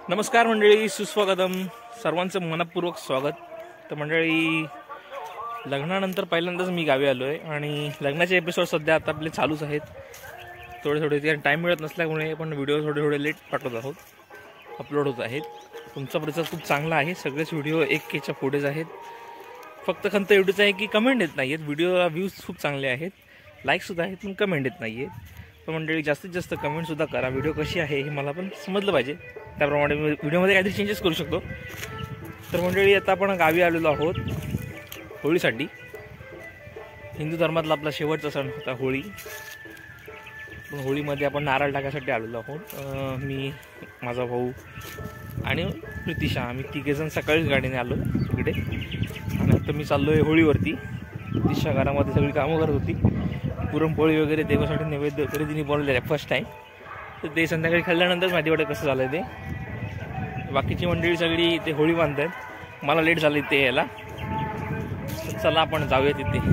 नमस्कार मंडळी, सुस्वागतम. सर्वांचं मनपूर्वक स्वागत. तर मंडळी, लग्नानंतर पहिल्यांदाच मी गावी आलो आहे आणि लग्नाचे एपिसोड सध्या आता आपले चालूच आहेत. थोडे टाईम मिळत नसल्यामुळे पण व्हिडिओ थोडे लेट पाठवत आहोत, अपलोड होत आहेत. तुमचा प्रतिसाद खूप चांगला आहे. सगळेच व्हिडिओ 1Kच्या पुढेच आहेत. फक्त खंत एवढीच आहे की कमेंट येत नाही आहेत. व्हिडिओला व्ह्यूज खूप चांगले आहेत, लाईकसुद्धा आहेत, पण कमेंट येत नाही आहेत. तर मंडळी, जास्तीत जास्त कमेंटसुद्धा करा. व्हिडिओ कशी आहे हे मला पण समजलं पाहिजे, त्याप्रमाणे मी व्हिडिओमध्ये काहीतरी चेंजेस करू शकतो. तर मंडळी, आता आपण गावी आलेलो आहोत होळीसाठी. हिंदू धर्मातला आपला शेवटचा सण होता होळी. पण होळीमध्ये आपण नारळ टाकायसाठी आलेलो आहोत. मी, माझा भाऊ आणि प्रितिशा, आम्ही तिघेजण सकाळीच गाडीने आलो तिकडे. आणि आता मी चाललो आहे होळीवरती. प्रितिशा घरामध्ये सगळी कामं करत होती. पुरणपोळी वगैरे देवासाठी नैवेद्य वगैरे तिने बनवलेलं आहे फर्स्ट टाईम. तर ते संध्याकाळी खाल्ल्यानंतर माहिती वाटतं कसं झालं ते. बाकीची मंडळी सगळी ते होळी बांधतात. मला लेट झालं ते यायला. तर चला आपण जाऊया तिथे.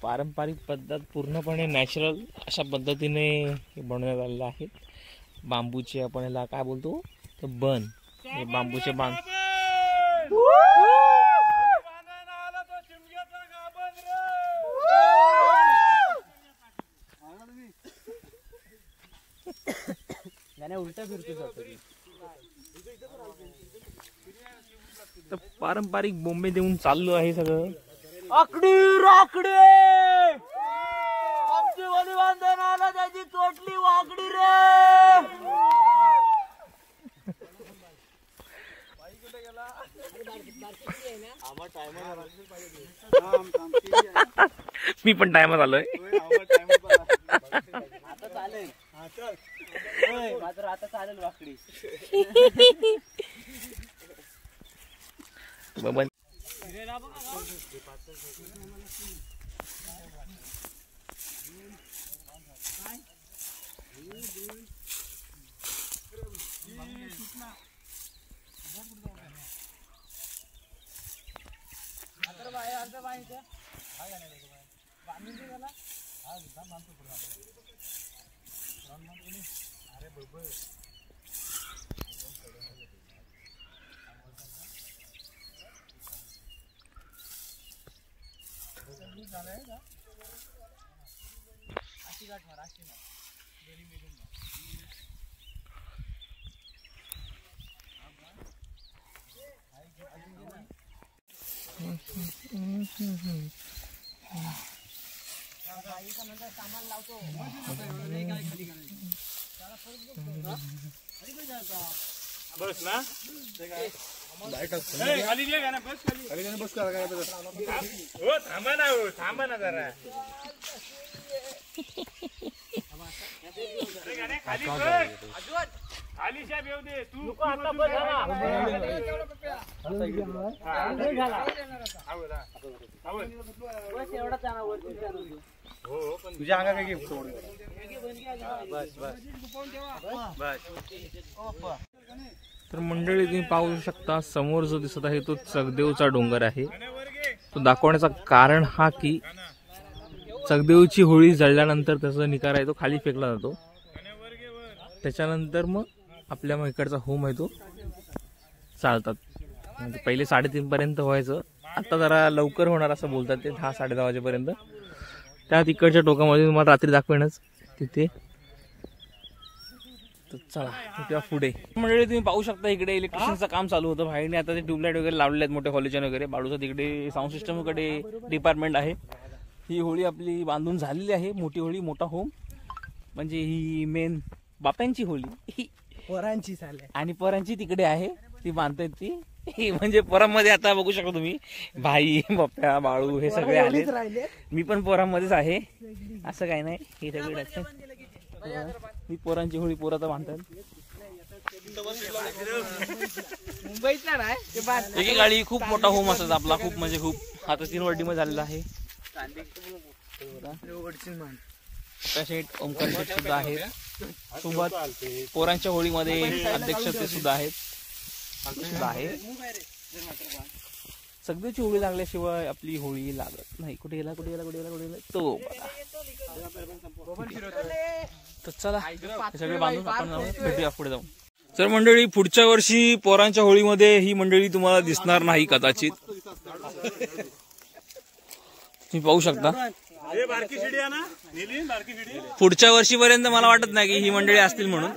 पारंपरिक पद्धत पूर्णपणे नॅचरल अशा पद्धतीने बनवण्यात आलेलं आहे. बांबूचे आपण याला काय बोलतो तर बन, हे बांबूचे बांध. उलटा फिरतो. तर पारंपरिक बोंबे देऊन चाललो आहे सगळं. आकडी राकडी आमची वली बांधणाला त्याची तोटली वाकडी रे. मी पण टायमात आलोय. आता चालेल. आता चालेल वाकडी. बाबा बस ना खाली घे ना, बस खाली बस करा. हो थांबा ना जरा. खाली खाली साहेब येऊ दे तू. तुझ्या अंगा काय गिफ्ट सोडून तर मंडळी तुम्ही पाहू शकता समोर जो दिसत आहे तो चगदेवचा डोंगर आहे. तो दाखवण्याचा कारण हा की चगदेवची होळी जळल्यानंतर त्याचा निकारा आहे तो खाली फेकला जातो. त्याच्यानंतर मग आपल्या मग इकडचा होम आहे तो चालतात. म्हणजे पहिले 3:30 पर्यंत व्हायचं, आता जरा लवकर होणार असं बोलतात ते 10-10:30 वाजेपर्यंत. त्या तिकडच्या टोकामध्ये तुम्हाला रात्री दाखवेनच तिथे. तर चला तेव्हा पुढे मंडळी तुम्ही पाहू शकता इकडे इलेक्ट्रिशियनचं काम चालू होतं बाहेरने. आता ते ट्यूबलाईट वगैरे लावलेले आहेत मोठे हॉलिजन वगैरे. बाळूचं तिकडे साऊंड सिस्टमकडे डिपार्टमेंट आहे. ही होळी आपली बांधून झालेली आहे, मोठी होळी, मोठा होम. म्हणजे ही मेन बाप्यांची होळी ही पोरांची चालले आणि पोरांची तिकडे आहे, ती बांधतायत ती. म्हणजे पोरांमध्ये आता बघू शकता तुम्ही भाई, बाप्या, बाळू हे सगळे आले. मी पण पोरांमध्येच आहे, असं काही नाही. हे सगळे ही पोरांची होळी पोरं तर बांधतात. मुंबईतला नाही एकेकाळी खूप मोठा होम असत आपला, खूप म्हणजे खूप. आता 3 वर्डीमध्ये झालेला आहे. शेठ ओमकार शेठ सुद्धा आहेत सोबत. पोरांच्या होळीमध्ये अध्यक्ष ते सुद्धा आहेत, सुद्धा आहे. सगळ्याची होळी लागल्याशिवाय आपली होळी लागत नाही. कुठे गेला तो तर चला सगळे बांधून आपण भेटूया पुढे जाऊन. तर मंडळी पुढच्या वर्षी पोरांच्या होळीमध्ये ही मंडळी तुम्हाला दिसणार नाही कदाचित. तुम्ही पाहू शकता पुढच्या वर्षीपर्यंत मला वाटत नाही की ही मंडळी असतील म्हणून.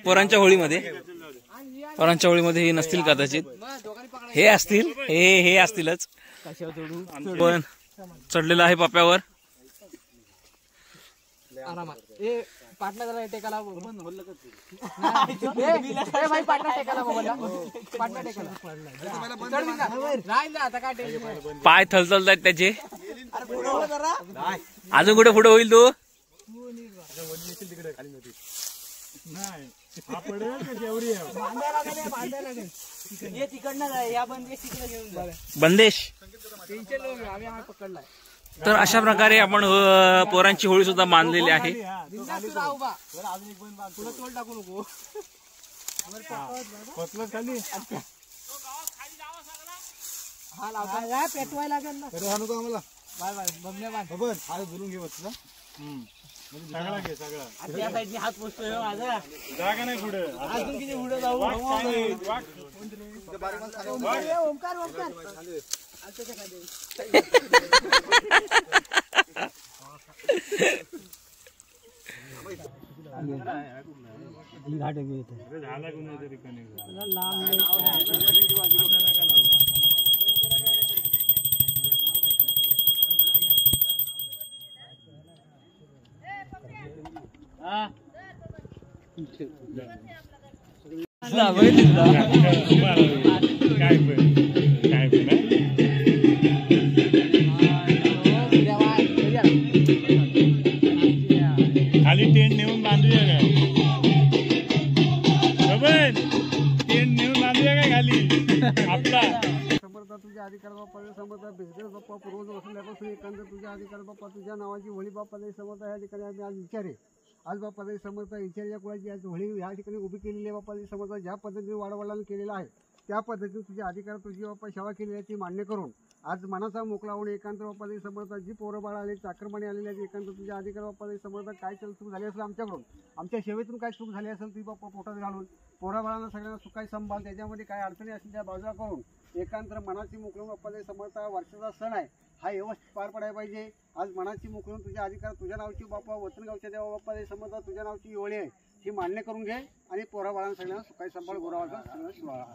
पोरांच्या होळीमध्ये हे नसतील कदाचित, हे असतील, हे असतीलच. पण चढलेला आहे पाप्यावर. पाटणा जरा टेकाला पाय थलथलत आहेत त्याचे. अजून कुठे पुढे होईल तो. बंदेश. तर अशा प्रकारे आपण पोरांची होळी सुद्धा बांधलेली आहे. पेटवायला लागेल ना. सगळा घे सगळा. त्या साईडने हात पोचतोय हो माझा. जागा नाही पुढे. अजून किती पुढे जाऊ. वाघ काय वाघ. ओमकार ओमकार झाला कुणीतरी कनेक्ट. काय खाली टेंट नेऊन बांधूया काय टेंट नेऊन बांधूया काय खाली आपला. समर्थ तुझ्या अधिकार बाप्पा समर्थ बिजनेस बाप्पा रोज बसल्यापासून एकंदर तुझ्या अधिकार बाप्पा तुझ्या नावाची होळी बाप्पा समर्थ या ठिकाणी आम्ही आज विचारे आज बाप्पा समर्थ विचार कुळाची आज होळी या ठिकाणी उभी केलेली आहे बाप्पा समर्थ ज्या पद्धतीने वाडवडिलांनी केलेला आहे त्या पद्धतीने तुझ्या अधिकार तुझी बाप्पा सेवा केलेली आहे ती मान्य करून आज मनाचा मोकळा होऊन एकांत बाप्पा समर्थ जी पोरं बाळ आले चाकरमाने आलेली आहेत एकांत तुझ्या अधिकार बाप्पा समर्थ काय चूक झाली असेल आमच्याकडून आमच्या सेवेतून काय चूक झाली असेल ती बाप्पा पोटात घालून पोरा बाळांना सगळ्यांना सुखाई संभाल त्याच्यामध्ये काय अडचणी असतील त्या बाजूला करून एकांतर मनाची मोकळून बाप्पा समर्थ वर्षाचा सण आहे हा व्यवस्थित पार पडायला पाहिजे. आज मनाची मोकळून तुझ्या अधिकार तुझ्या नावची बाप्पा वतनगावच्या देवा बाप्पा समर्थ तुझ्या नावची होळी आहे ही मान्य करून घे आणि पोरा बाळांना सगळ्यांना सुखाई संभाळ गोरावाचा सगळं शिवाळा.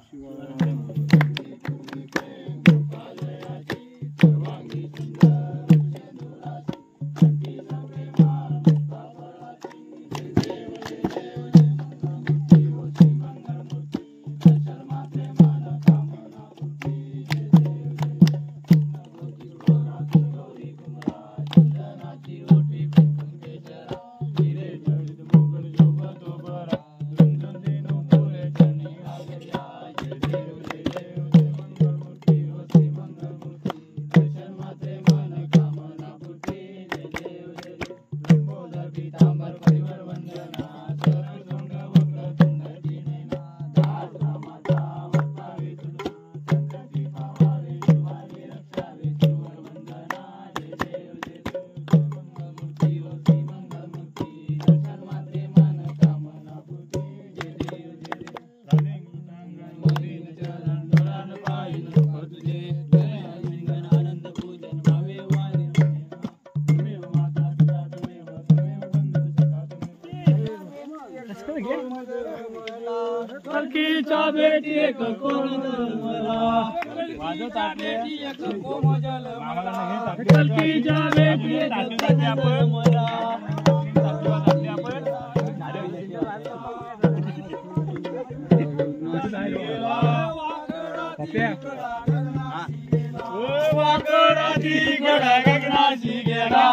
कलकीच्या बेटी एक कोमजला वाजवता बेटी एक कोमजला कलकीच्या बेटी एक कोमजला ओ वाकडाची गडा गगनाची गेला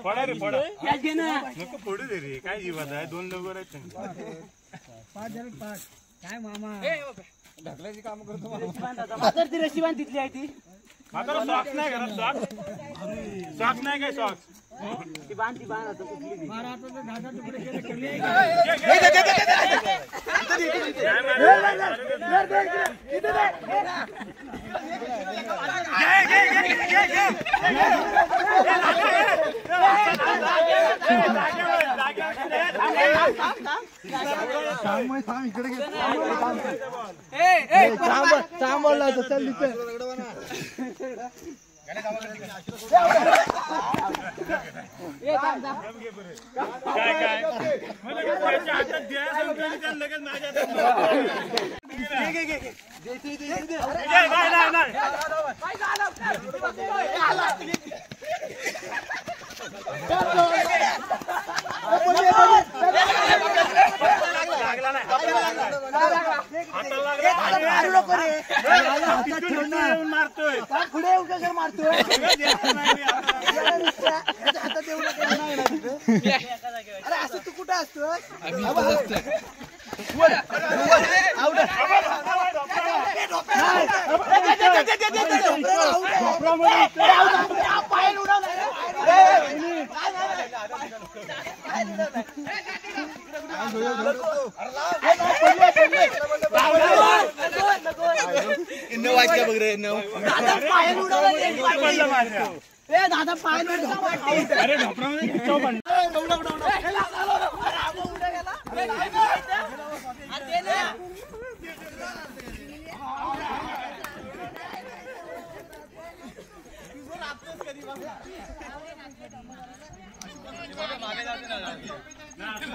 फोडा रे फोडा नको फोडू दे रे काय जीवात आहे 2 लोक आहेत 5 काय मामा ढकलायची काम करतो आता ती रशी बांध तिथली आहे ती आता सॉक्स नाही घरात सॉक्स नाही काय सॉक्स ती बांध आता कुठली मारा आता ते 10 तुकडे केले मारतोय पुढे मारतोय अरे असं तू कुठं असतोय दादा पाय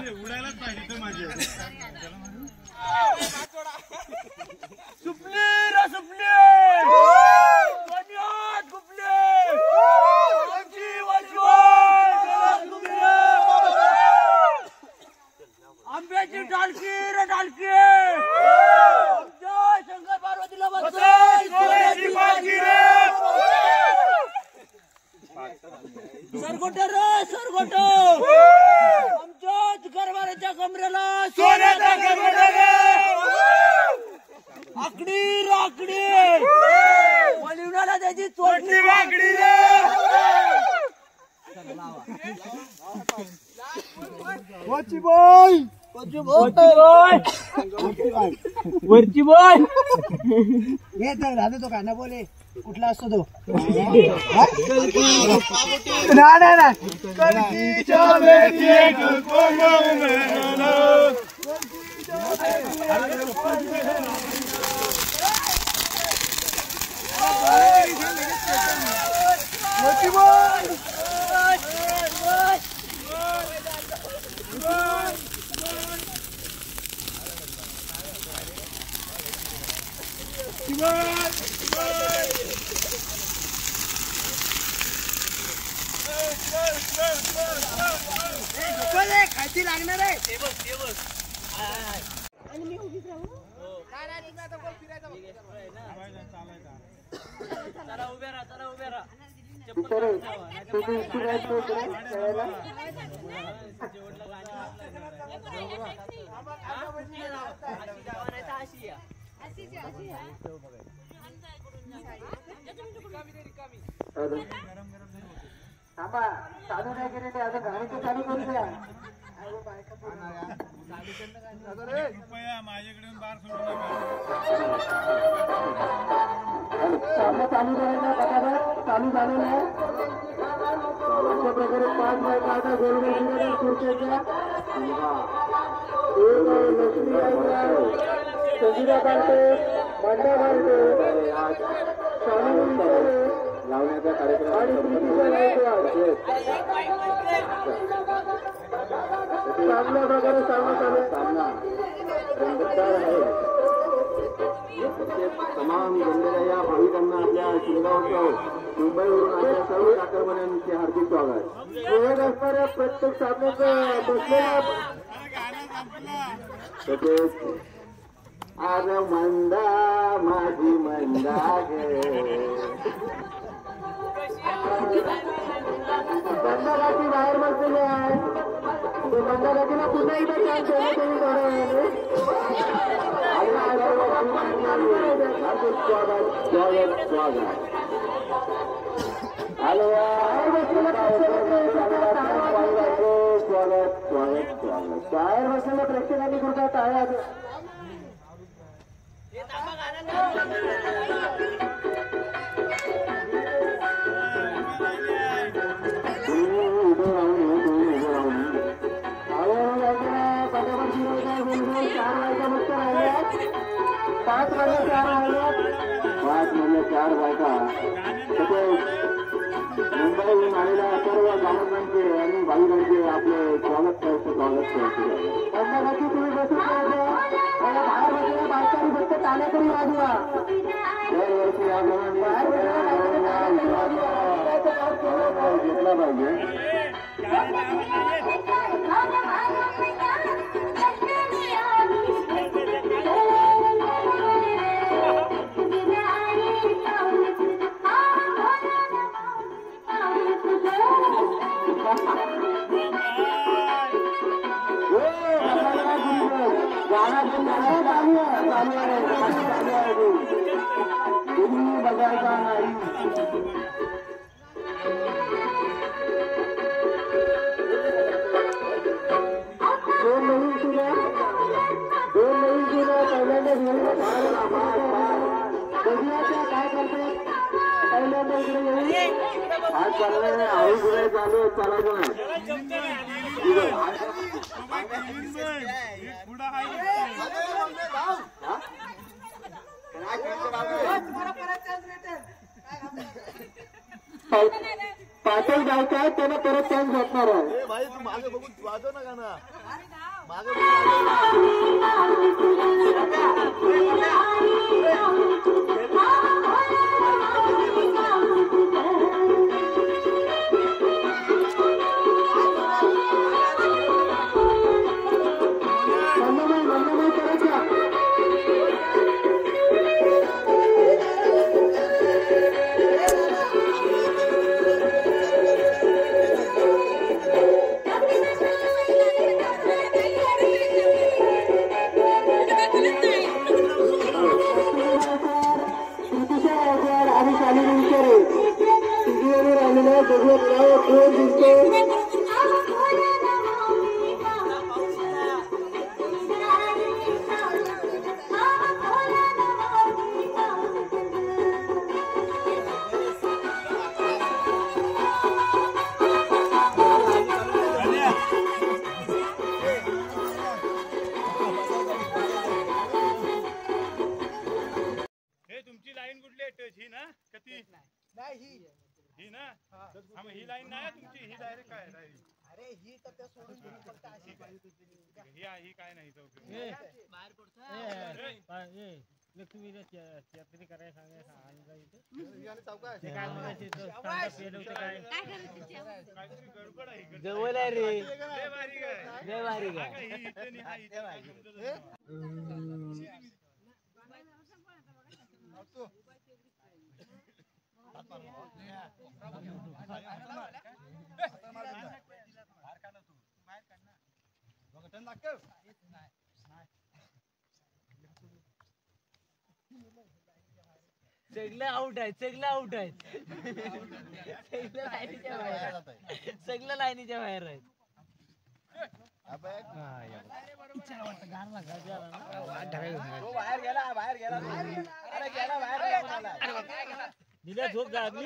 उडायलाच पाहिजे माझ्या सुपली रे सुपली आंब्याची डालकी रे डालकी शंकर पार्वतीला सरगोट रे सरगोट आमच्याच गरबाराच्या कमरेला सोन्याचा गरबार आकडी राकडी मलिवणाला त्याची चोटणी वाकडी रे वरची बोय वरची बोय हे तर राहतो तो काना बोले कुठला असतो तो खायची लागणार आहे चालू नाही केली ते आता गाडीचं चालू करू द्या माझ्याकडून बार सोडू चालू करायला चालू झालेलं आहे अशा प्रकारे 5 बायका गोलगोल खुर्च्याच्या संगीता काढते मंडा काढते लावण्याचा कार्यक्रम आणि चांगल्या प्रकारे सामना चालू सामना रंगतदार आहे तमाम जमलेल्या या भाविकांना आपल्या शिंगावच्या मुंबईवरून आलेल्या सर्व चाकरमान्यांचे हार्दिक स्वागत खेळत असणाऱ्या प्रत्येक सामन्यात बसलेल्या तसेच अरे मंदा माझी मंदा बंधाराची बाहेर बसलेली आहे. ते बंधारातीला पुन्हा एकदा चान्स द्यायला तुम्ही बाहेर बसलेल्या प्रेक्षकांनी कृपया टाळ्या पाच म्हणजे चार बायका मुंबईहून आलेल्या सर्व गावांचे आणि भाईबांचे आपले स्वागत करतो. संध्याकाळची तुम्ही बसून बाहेर बसलेल्या बायकांनी फक्त टाळ्या तरी वाजवा. दरवर्षी घेतला पाहिजे. तुम्ही बघायचा नाही. दोन नवीन तुला पहिल्यांदा बघूया काय करते. पहिल्यांदा इकडे आज चालणार हळू गुन्हे चालू चालायचं नाही. पाटील गावचा आहे त्यांना परत चान्स भेटणार आहे. भाई तू मागे बघून वाजव ना गाणं मागे ही ना ही लाईन नाही तुमची. ही डायरेक्ट काय अरे ही तर त्या सोडून फक्त ही काय नाही बाहेर पडतो. तुम्ही त्यातरी करायला सांगायचं गडबड आहे. जवळ आहे रे सगळं आउट आहे. सगळं लाईनीच्या बाहेर आहेत. दिल्या झोप झाली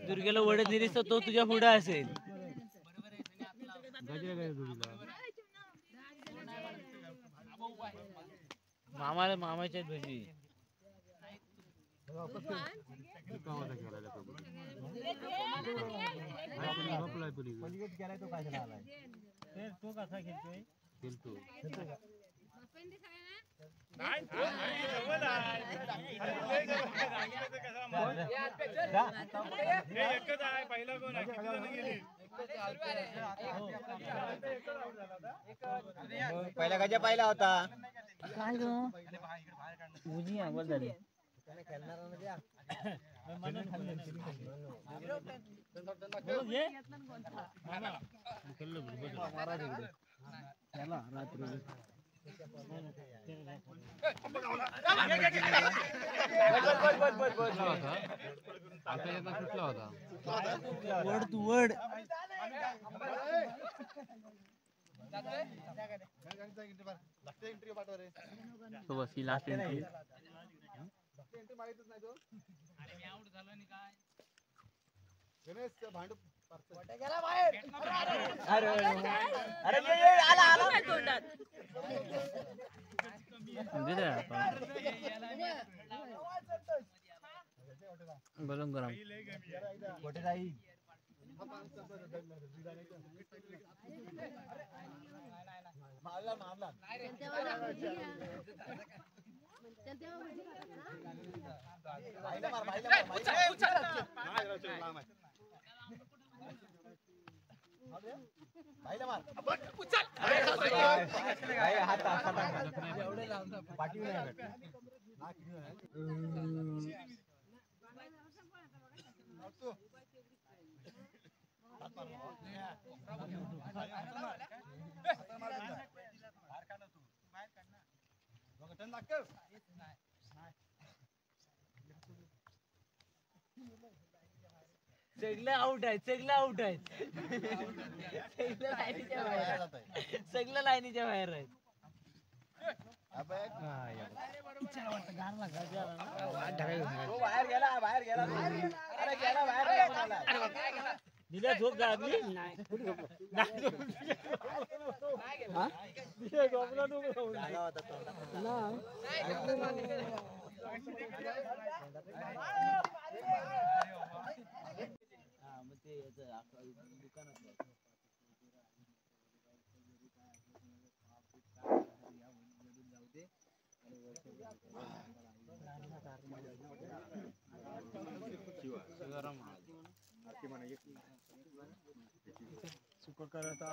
दुर्गेला वडे दिलीस तर तो तुझ्या पुढे असेल. मामाला मामाच्या भजी तो कसा खेळतोय पहिला कोण पहिला गजा पाहिला होता काय उजी आंघोळ झाली वड गरम गरम कुठे जाईल सगळे आउट आहेत सगळं लाईनीच्या बाहेर आहेत दिल्या झोप झाली सुख करता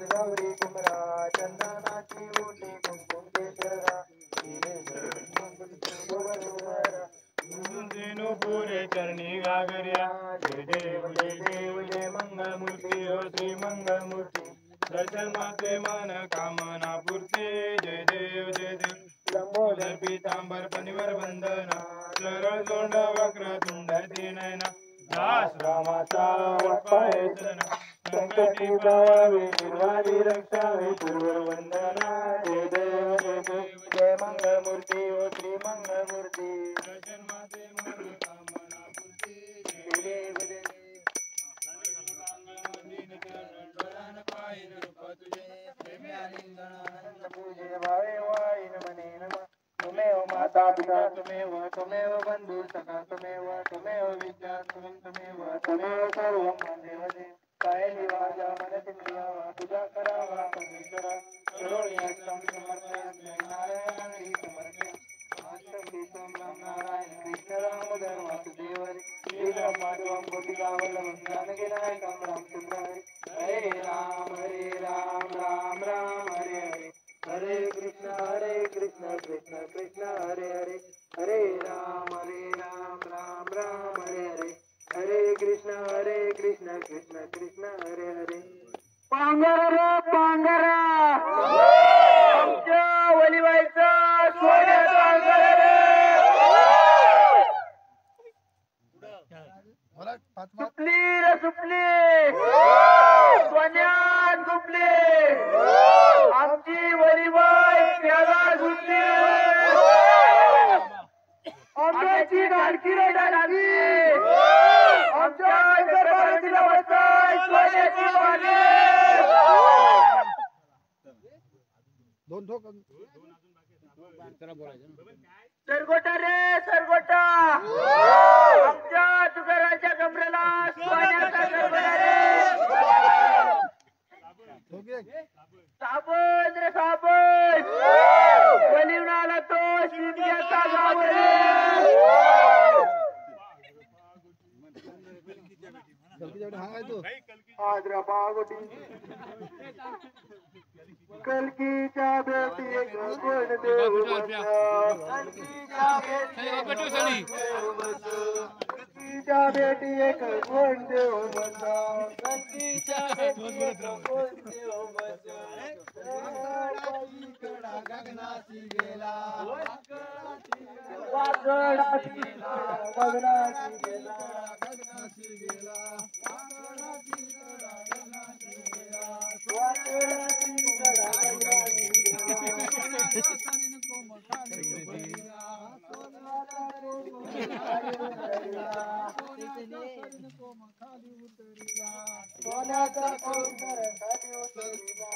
गौरी कुमरा चंदनाची ओटी कुंकुम केशरा पुरे चरणी गागर्या जय देव जय मंगलमूर्ती हो श्री मंगलमूर्ती दर्शन माते मन कामना पूर्ती जय देव लंबोदर पीतांबर पनिवर वंदना सरळ तोंड वक्र तुंड नयना दास रामाचा पायसना संकटी जावावे निर्वाणी रक्षावे पूर्व वंदना जय देव जय मंगलमूर्ती हो श्री मंगलमूर्ती दर्शन माते मन कामना पूर्ती जय देव भावे वाईन मने नमः तुमेव माता पिता तुमेव बंधु सखा तुमेव विद्या तुमेव सर्वं वंदे वदे कायली वाचा मनसिंद्रिया तुझा करावा परमेश्वरा करोणी अष्टम समर्पयामि नारायणानि समर्पयामि अष्टम नारायण कृष्ण दामोदर वासुदेव श्री ब्रह्माण्डं गोपिकावल्लभं जानकीनायकं रामचंद्र हरे राम राम राम हरे हरे हरे कृष्ण कृष्ण कृष्ण हरे हरे हरे राम राम राम हरे हरे हरे कृष्ण कृष्ण कृष्ण हरे हरे पांघरा आमच्या वलिबाईचा सोन्याचा पांघरा सुपली डालकी रे डालकी आमच्या शंकर पार्वतीला वाचाय सोन्याची वाणी दोन ठोक त्याला बोलायचं सरगोटा रे सरगोटा आमच्या तुकाराच्या कमरेला सोन्याचा सरगोटा रे साबण रे साबण वलिवून आला तो शिंद्याचा गाव आद्रा पागोटी कलकीच्या बेटी एक कोण देव कलकीच्या बेटी एक कोण देव गगनाची गेला गगनाची गेला सोन्याचा कोंडर खाली उतरला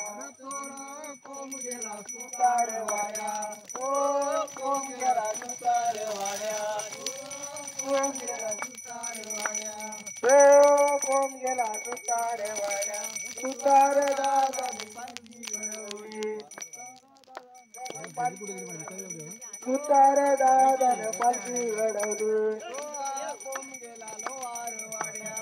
कोम गेला सुतार वाड्या कोम गेला सुतार वाड्या कोम गेला सुतार वाड्या कोम गेला सुतार वाड्या सुतार दादा सुतार दादा पालखी घडवली कोम गेला लोहार वाड्या